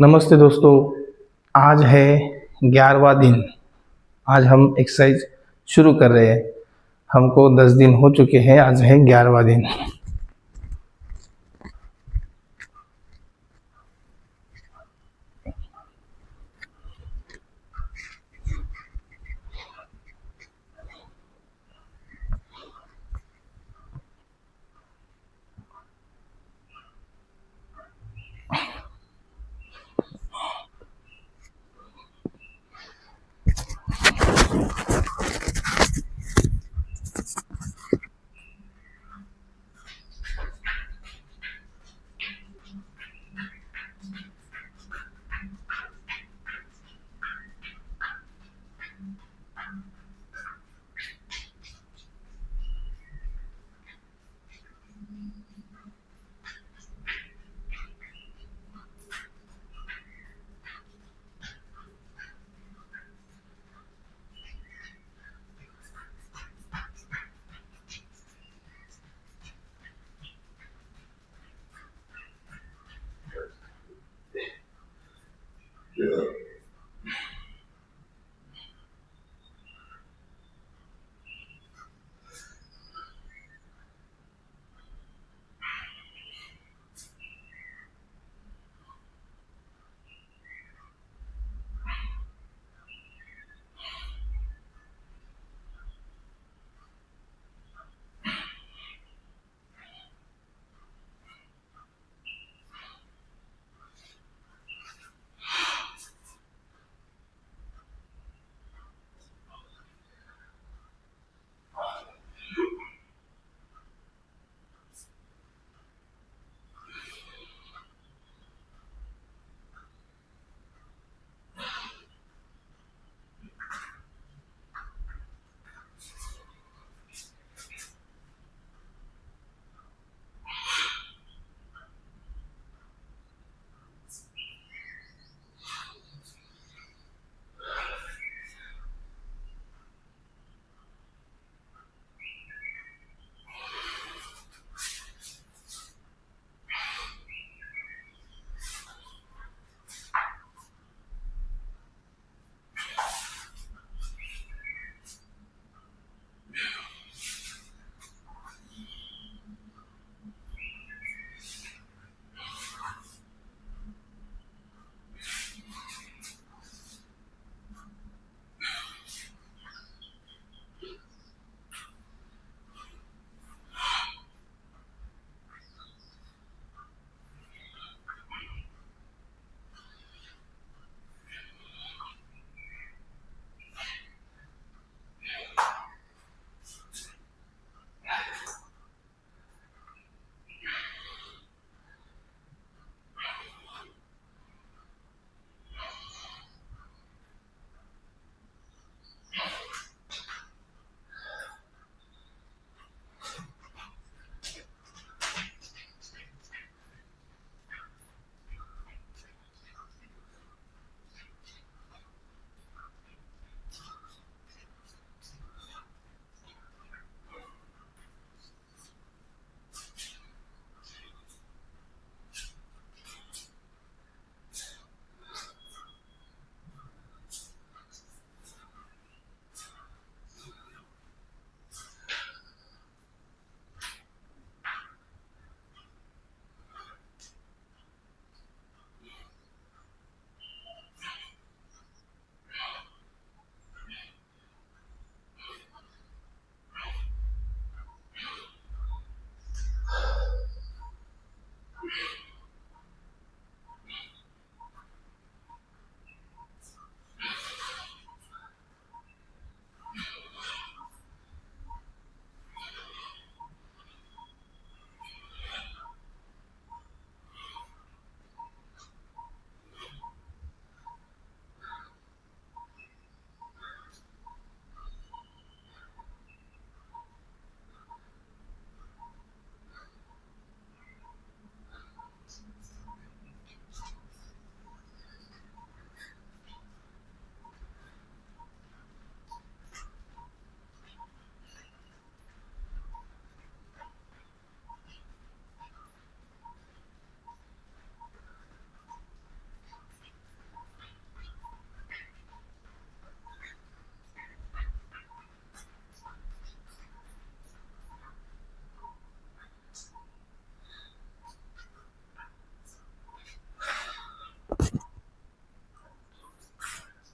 नमस्ते दोस्तों। आज है 11वां दिन। आज हम एक्सरसाइज शुरू कर रहे हैं। हमको 10 दिन हो चुके हैं, आज है 11वां दिन।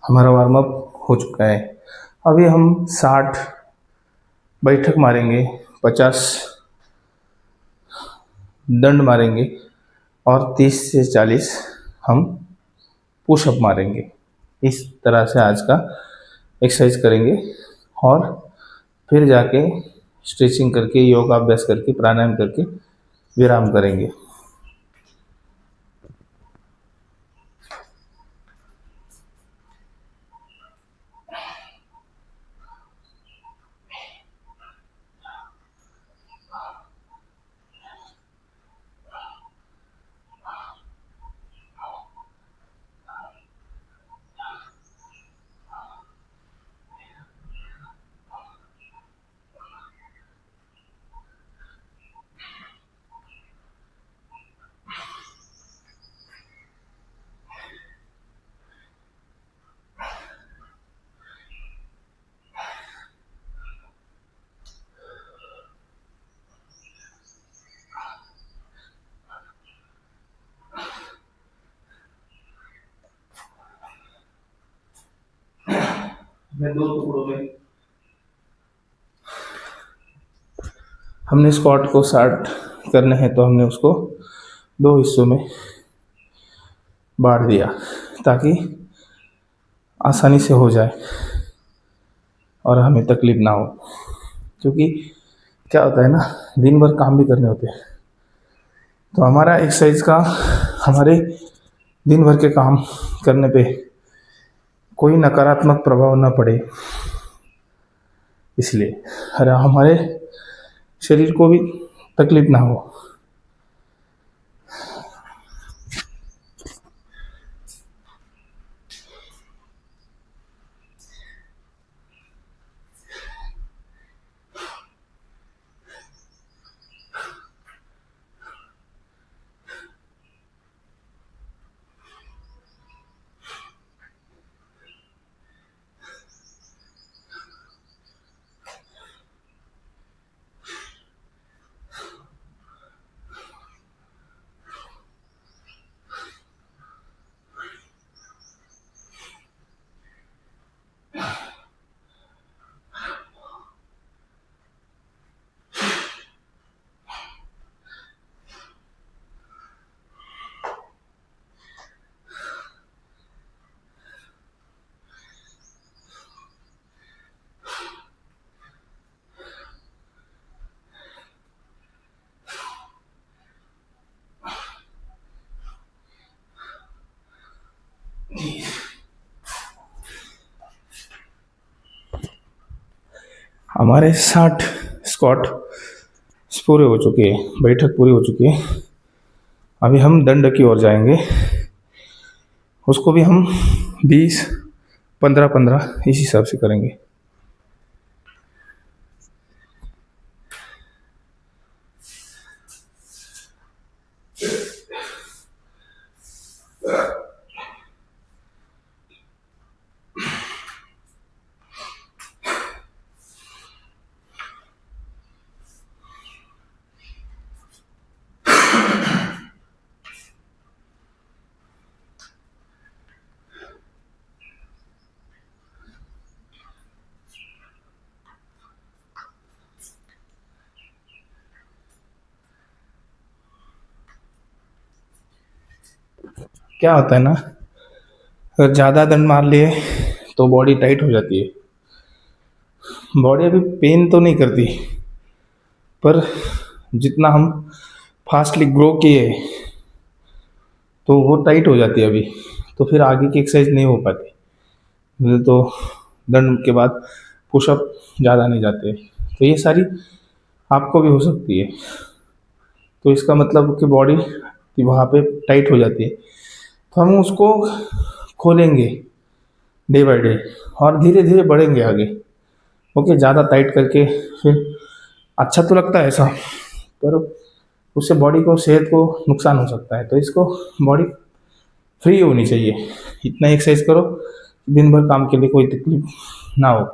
हमारा वार्म अप हो चुका है। अभी हम 60 बैठक मारेंगे, 50 दंड मारेंगे और 30 से 40 हम पुशअप मारेंगे। इस तरह से आज का एक्सरसाइज करेंगे और फिर जाके स्ट्रेचिंग करके, योगाभ्यास करके, प्राणायाम करके विराम करेंगे। मैं दो टुकड़ों में हमने स्क्वाट को 60 करने हैं, तो हमने उसको दो हिस्सों में बांट दिया ताकि आसानी से हो जाए और हमें तकलीफ ना हो। क्योंकि क्या होता है ना, दिन भर काम भी करने होते हैं, तो हमारा एक्सरसाइज का हमारे दिन भर के काम करने पे कोई नकारात्मक प्रभाव ना पड़े, इसलिए अरे हमारे शरीर को भी तकलीफ ना हो। हमारे 60 स्क्वाट पूरे हो चुके हैं, बैठक पूरी हो चुकी है। अभी हम दंड की ओर जाएंगे। उसको भी हम 20, 15, 15 इस हिसाब से करेंगे। क्या होता है ना, अगर ज़्यादा दंड मार लिए तो बॉडी टाइट हो जाती है। बॉडी अभी पेन तो नहीं करती, पर जितना हम फास्टली ग्रो किए तो वो टाइट हो जाती है अभी, तो फिर आगे की एक्सरसाइज नहीं हो पाती। नहीं तो दंड के बाद पुशअप ज़्यादा नहीं जाते, तो ये सारी आपको भी हो सकती है। तो इसका मतलब कि बॉडी वहाँ पे टाइट हो जाती है, तो हम उसको खोलेंगे डे बाय डे और धीरे धीरे बढ़ेंगे आगे। ओके, ज़्यादा टाइट करके फिर अच्छा तो लगता है ऐसा, पर उससे बॉडी को, सेहत को नुकसान हो सकता है। तो इसको बॉडी फ्री होनी चाहिए। इतना एक्सरसाइज करो दिन भर काम के लिए कोई तकलीफ ना हो।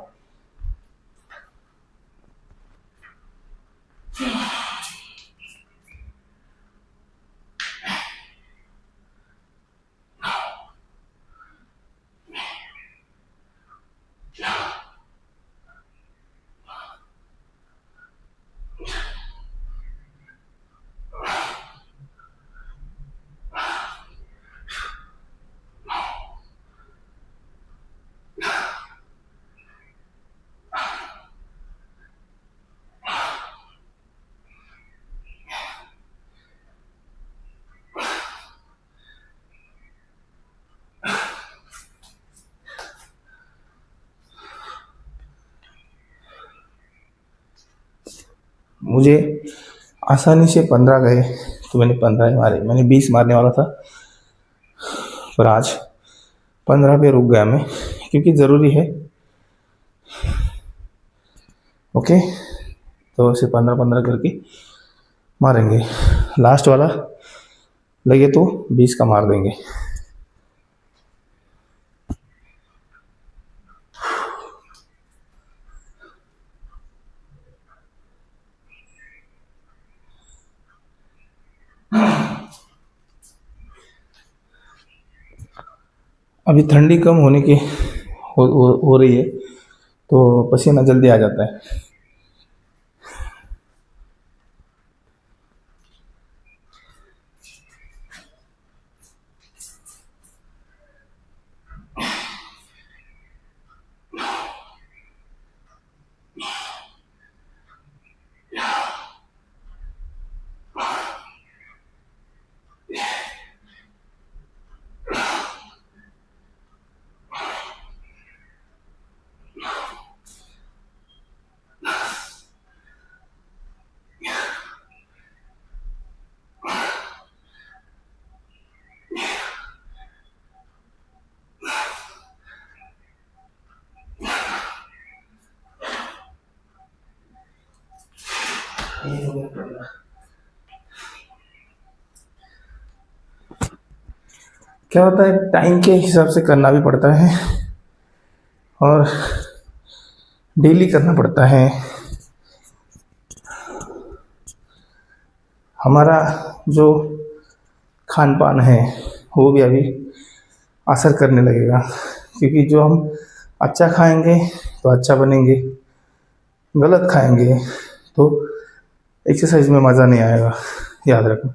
मुझे आसानी से 15 गए, तो मैंने 15 ही मारे। मैंने 20 मारने वाला था, पर आज 15 पे रुक गया मैं, क्योंकि ज़रूरी है। ओके, तो ऐसे 15-15 करके मारेंगे। लास्ट वाला लगे तो 20 का मार देंगे। अभी ठंडी कम होने की हो रही है, तो पसीना जल्दी आ जाता है। क्या होता है, टाइम के हिसाब से करना भी पड़ता है और डेली करना पड़ता है। हमारा जो खान पान है वो भी अभी असर करने लगेगा, क्योंकि जो हम अच्छा खाएंगे तो अच्छा बनेंगे, गलत खाएंगे तो एक्सरसाइज में मज़ा नहीं आएगा, याद रखो।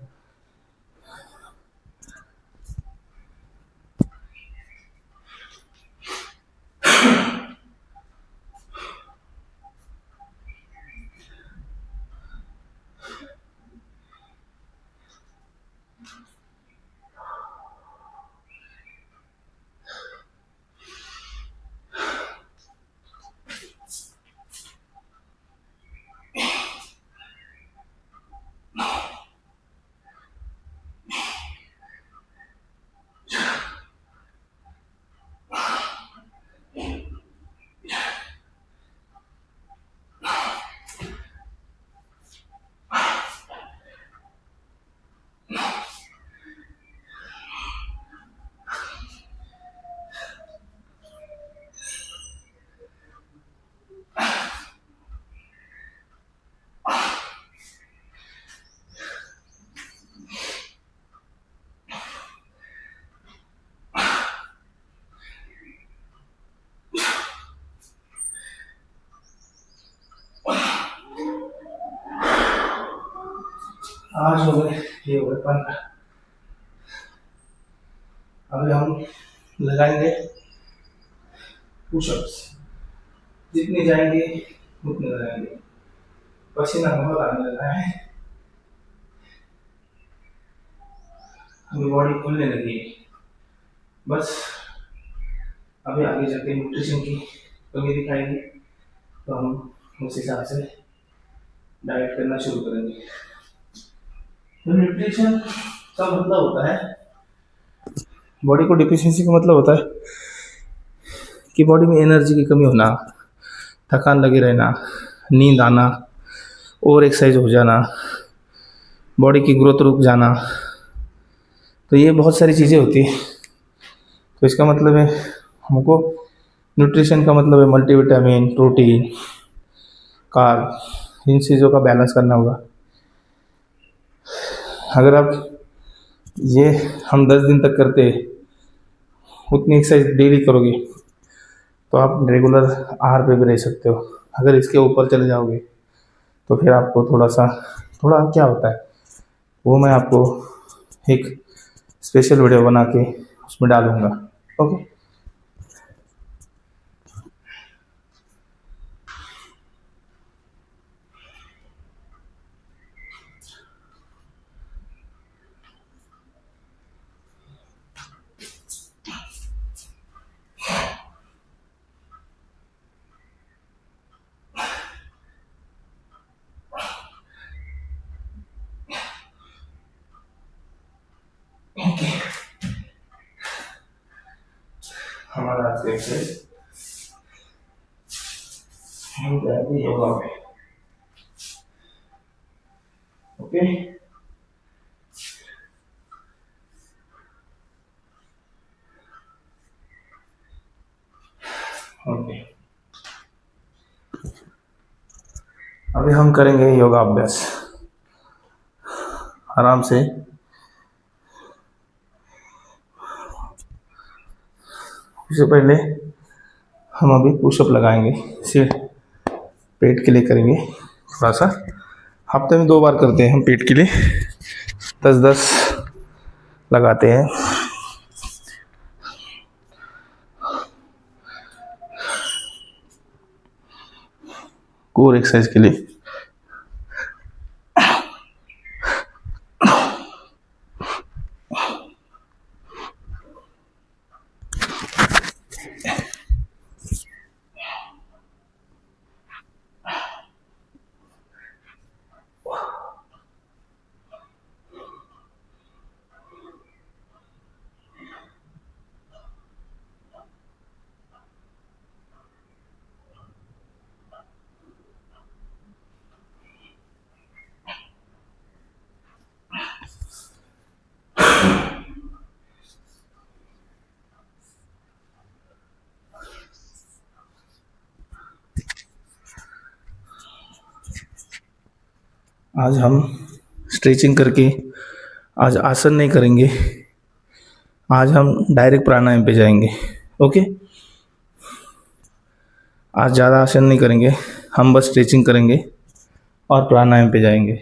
आज हो गए, ये हो गए 15। अभी हम लगाएंगे पुशअप्स, जितने जाएंगे उतने लगाएंगे। पसीना बहुत आने लगा है, अभी बॉडी खुलने लगी है। बस अभी आगे जाके न्यूट्रिशन की कमी दिखाएगी, तो हम उस हिसाब से डाइट करना शुरू करेंगे। तो न्यूट्रिशन का मतलब होता है, बॉडी को डिफिशियंसी का मतलब होता है कि बॉडी में एनर्जी की कमी होना, थकान लगे रहना, नींद आना, ओवर एक्सरसाइज हो जाना, बॉडी की ग्रोथ रुक जाना। तो ये बहुत सारी चीज़ें होती है। तो इसका मतलब है हमको न्यूट्रिशन का मतलब है मल्टीविटामिन, प्रोटीन, कार्ब, इन चीज़ों का बैलेंस करना होगा। अगर आप ये हम 10 दिन तक करते उतनी एक्सरसाइज डेली करोगे तो आप रेगुलर आहार पे भी रह सकते हो। अगर इसके ऊपर चले जाओगे तो फिर आपको थोड़ा क्या होता है वो मैं आपको एक स्पेशल वीडियो बना के उसमें डालूंगा। ओके, हमारा आज का एक्सरसाइज हम करेंगे योगा में। Okay, okay. अभी हम करेंगे योगा अभ्यास आराम से। उससे पहले हम अभी पुशअप लगाएंगे, सिर्फ पेट के लिए करेंगे थोड़ा सा। हफ्ते में 2 बार करते हैं हम पेट के लिए, 10-10 लगाते हैं। कोर एक्सरसाइज के लिए। आज हम स्ट्रेचिंग करके, आज आसन नहीं करेंगे, आज हम डायरेक्ट प्राणायाम पे जाएंगे। ओके, आज ज़्यादा आसन नहीं करेंगे, हम बस स्ट्रेचिंग करेंगे और प्राणायाम पे जाएंगे।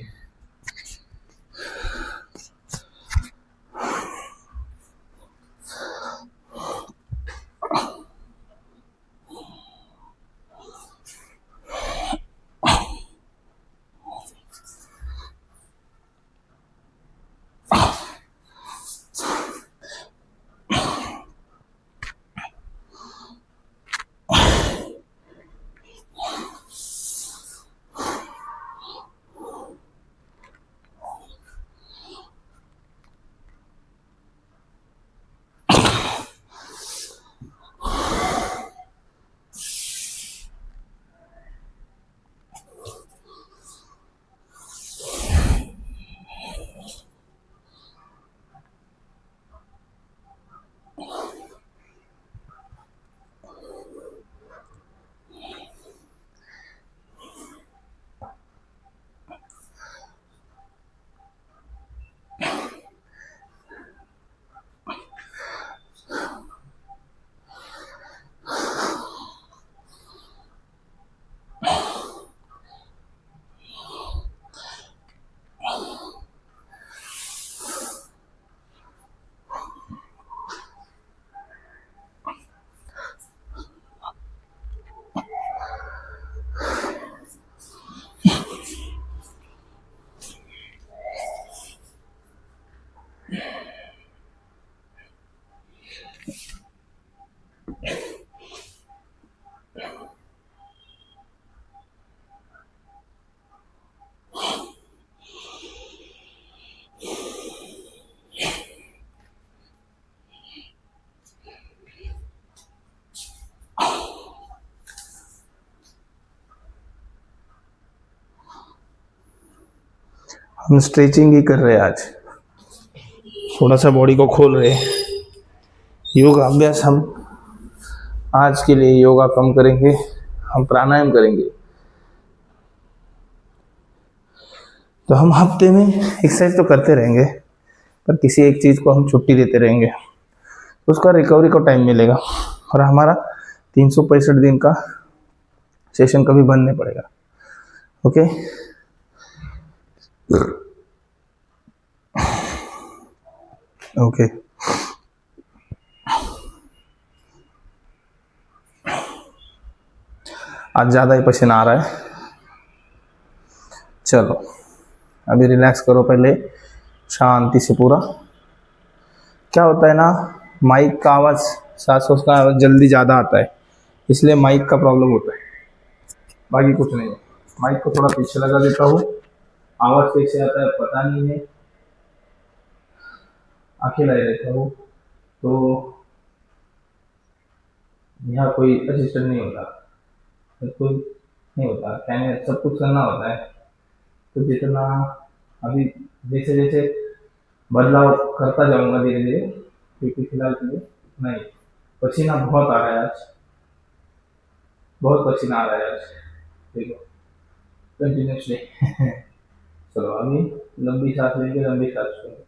हम स्ट्रेचिंग ही कर रहे हैं आज, थोड़ा सा बॉडी को खोल रहे हैं। योगा अभ्यास हम आज के लिए योगा कम करेंगे, हम प्राणायाम करेंगे। तो हम हफ्ते में एक्सरसाइज तो करते रहेंगे, पर किसी एक चीज़ को हम छुट्टी देते रहेंगे, उसका रिकवरी को टाइम मिलेगा और हमारा 365 दिन का सेशन कभी बंद नहीं पड़ेगा। Okay, okay. आज ज़्यादा ही पसीना आ रहा है, चलो अभी रिलैक्स करो पहले शांति से पूरा। क्या होता है ना, माइक का आवाज़, सांसों का आवाज़ जल्दी ज़्यादा आता है, इसलिए माइक का प्रॉब्लम होता है, बाकी कुछ नहीं है। माइक को थोड़ा पीछे लगा देता हूँ, आवाज़ कैसे आता है पता नहीं है, अकेला ही रहता हूँ तो यहाँ कोई असिस्टेंट नहीं होता, कोई नहीं होता, कैमरे सब कुछ करना होता है। तो जितना अभी जैसे जैसे बदलाव करता जाऊंगा धीरे धीरे, क्योंकि फिलहाल के लिए नहीं, पसीना बहुत आ रहा है आज, बहुत पसीना आ रहा है आज, देखो कंटिन्यूसली। चलो अभी लंबी सांस लेंगे, लंबी सांस छोड़ेंगे।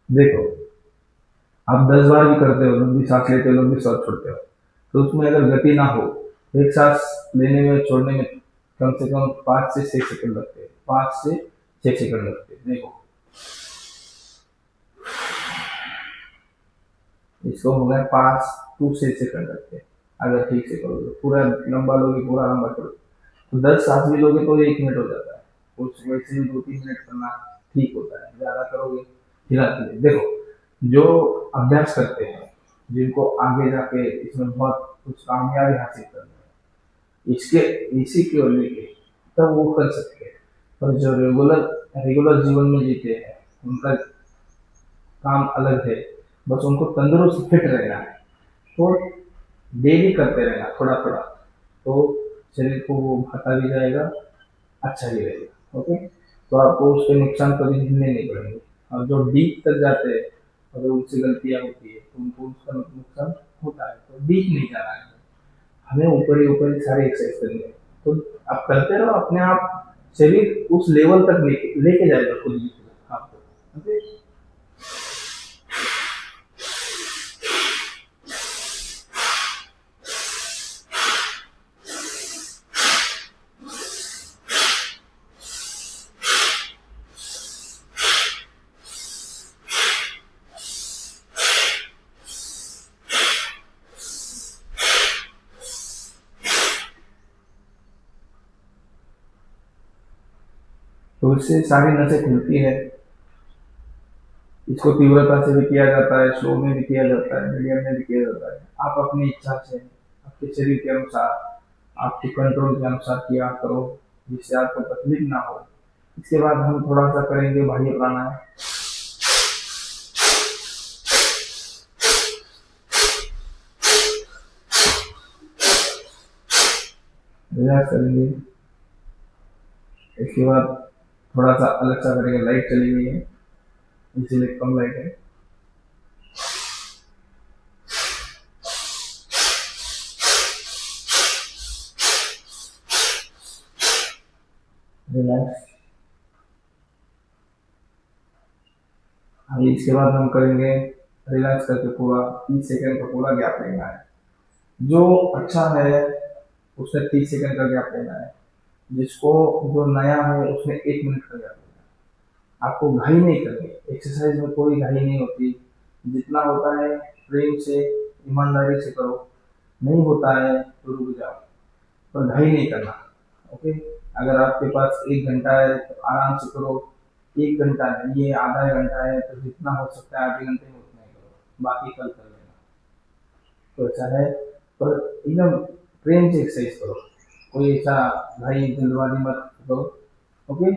देखो आप 10 बार भी करते हो, लंबी सांस लेते हो, लंबी सांस छोड़ते हो, तो उसमें अगर गति ना हो, एक सांस लेने में छोड़ने में कम से कम 5 से 6 सेकंड लगते हैं, 5 से 6 सेकंड लगते हैं। देखो इसको हो गया 5 to 6 सेकंड लगते हैं। अगर ठीक से करोगे, पूरा लंबा लोगे, पूरा लंबा करोगे, तो 10 सांस भी लोगे तो 1 मिनट हो जाता है। कुछ वैसे ही 2-3 मिनट करना ठीक होता है, ज्यादा करोगे हिलाते हैं। देखो जो अभ्यास करते हैं, जिनको आगे जाके इसमें बहुत कुछ कामयाबी हासिल करनी है, इसके इसी के लेके तब वो कर सकते हैं। पर जो रेगुलर रेगुलर जीवन में जीते हैं, उनका काम अलग है, बस उनको तंदुरुस्त फिट रहना है। तो डेली करते रहना थोड़ा थोड़ा, तो शरीर को वो भाता भी जाएगा, अच्छा भी रहेगा। ओके, तो आपको उसके नुकसान कभी झेलने नहीं पड़ेंगे। और जो डीप तक जाते हैं, अगर उनसे गलतियां होती है तो उनको उसका नुकसान होता है, तो डीप नहीं जाना है, हमें ऊपर ही सारी एक्सरसाइज करनी है। तो आप करते रहो, अपने आप शरीर उस लेवल तक लेके जाएगा खुद ही आपको। ओके, तो इससे सारी नसें खुलती है। इसको तीव्रता से भी किया जाता है, स्लो में भी किया जाता है, मीडियम में भी किया जाता है। आप अपनी इच्छा से, आपके शरीर के अनुसार, आपके कंट्रोल के अनुसार किया करो, जिससे आपको तकलीफ ना हो। इसके बाद हम थोड़ा सा करेंगे बाह्य प्राणायाम। रिलैक्स करेंगे। इसके बाद थोड़ा सा अलग सा करेंगे, लाइट चली गई है इसीलिए कम लाइट है। रिलैक्स। अभी इसके बाद हम करेंगे रिलैक्स करके पूरा 30 सेकंड का पूरा गैप लेना है। जो अच्छा है उसने 30 सेकंड का गैप लेना है, जिसको जो नया है उसने 1 मिनट का गैप लेना है। आपको घाई नहीं करनी, एक्सरसाइज में कोई घाई नहीं होती। जितना होता है प्रेम से, ईमानदारी से करो, नहीं होता है तो रुक जाओ, पर घाई नहीं करना। ओके, अगर आपके पास 1 घंटा है तो आराम से करो। 1 घंटा नहीं, ये आधा घंटा है तो जितना हो सकता है आधे घंटे में उतना ही करो, बाकी कल कर लेना। तो ऐसा है, पर एकदम प्रेम से एक्सरसाइज करो, कोई ऐसा भाई जल्दबाजी मत करो। ओके,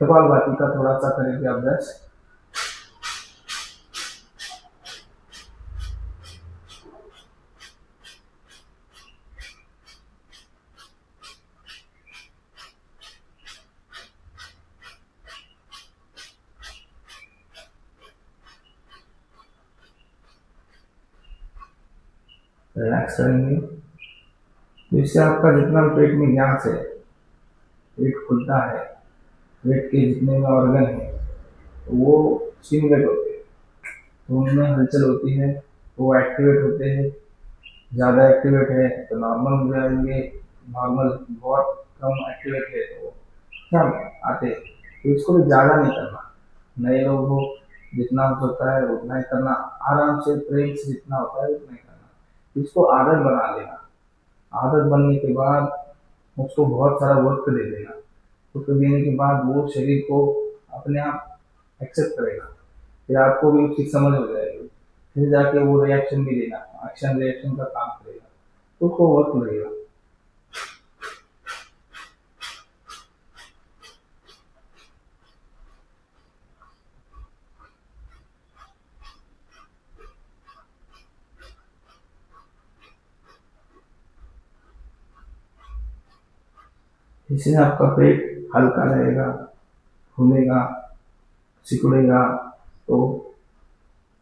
कपालभाति का थोड़ा सा करेंगे अभ्यास। रिलैक्स करेंगे, तो इससे आपका जितना भी पेट में गैस है, पेट खुलता है, पेट के जितने भी ऑर्गन है तो वो स्टिमुलेट होते हैं, तो उनमें हलचल होती है, तो वो एक्टिवेट होते हैं। ज़्यादा एक्टिवेट है तो नॉर्मल हो जाएंगे, नॉर्मल बहुत कम एक्टिवेट है तो क्या आते हैं। तो इसको भी ज़्यादा नहीं करना, नए लोग हो जितना हो सकता है उतना ही करना, आराम से प्रेम से जितना होता है उतना ही करना। इसको आदत बना लेना, आदत बनने के बाद उसको बहुत सारा वक्त दे देना। वक्त देने के बाद वो शरीर को अपने आप एक्सेप्ट करेगा, फिर आपको भी उसकी समझ हो जाएगी, फिर जाके वो रिएक्शन भी देना, एक्शन रिएक्शन का काम करेगा, तो उसको वक्त लगेगा। इससे आपका पेट हल्का रहेगा, फूलेगा, सिकुड़ेगा, तो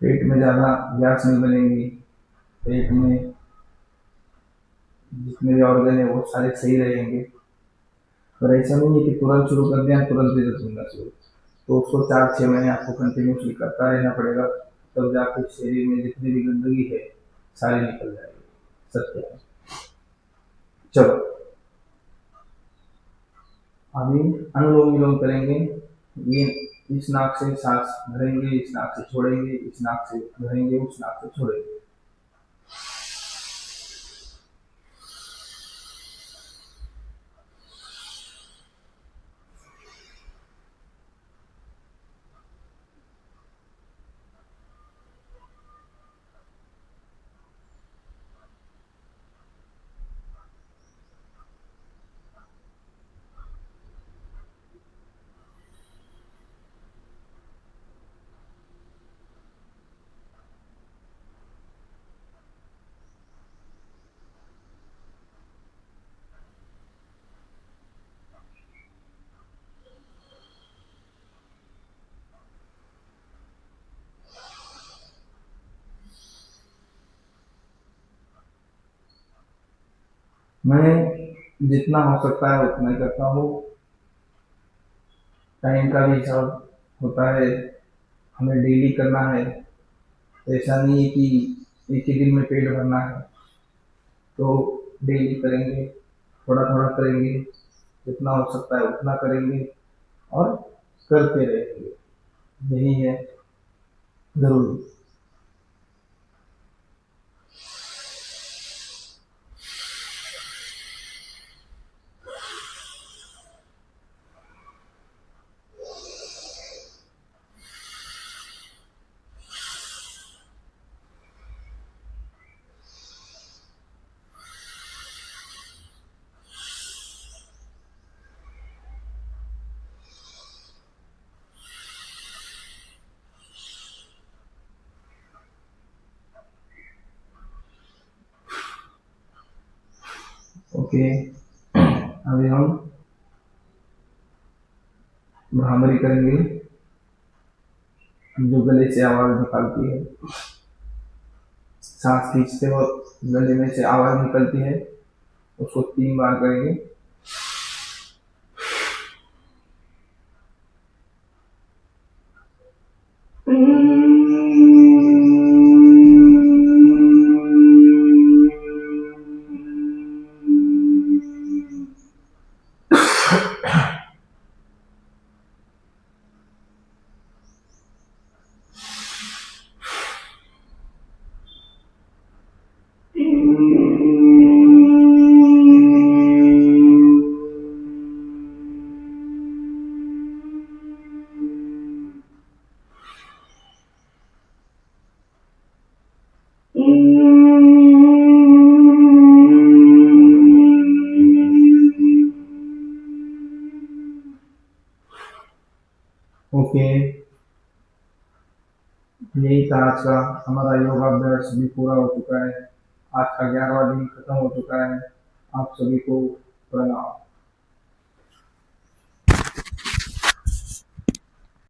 पेट में ज़्यादा गैस नहीं बनेगी, पेट में जितने भी ऑर्गन है वो सारे सही रहेंगे। और ऐसा नहीं है कि तुरंत शुरू कर दिया तुरंत रिजल्ट मिलना शुरू, तो उसको 4-6 महीने आपको कंटिन्यूसली करता रहना पड़ेगा, तब जाकर शरीर में जितनी भी गंदगी है सारी निकल जाएगी। सत्य है। चलो अभी अनुलोम विलोम करेंगे। ये इस नाक से सांस भरेंगे, इस नाक से छोड़ेंगे, इस नाक से भरेंगे, उस नाक से छोड़ेंगे। मैं जितना हो सकता है उतना ही करता हूँ। टाइम का भी हिसाब होता है, हमें डेली करना है। ऐसा नहीं है कि एक ही दिन में पेट भरना है, तो डेली करेंगे, थोड़ा थोड़ा करेंगे, जितना हो सकता है उतना करेंगे और करते रहेंगे, यही है जरूरी। ओके, अभी हम भ्रामरी करेंगे, जो गले से आवाज निकालती है। सांस खींचते वक्त गले में से आवाज निकलती है, उसको 3 बार करेंगे। ओके, यही था आज का हमारा योगाभ्यास भी पूरा हो चुका है। आज का 11वां दिन खत्म हो चुका है। आप सभी को प्रणाम।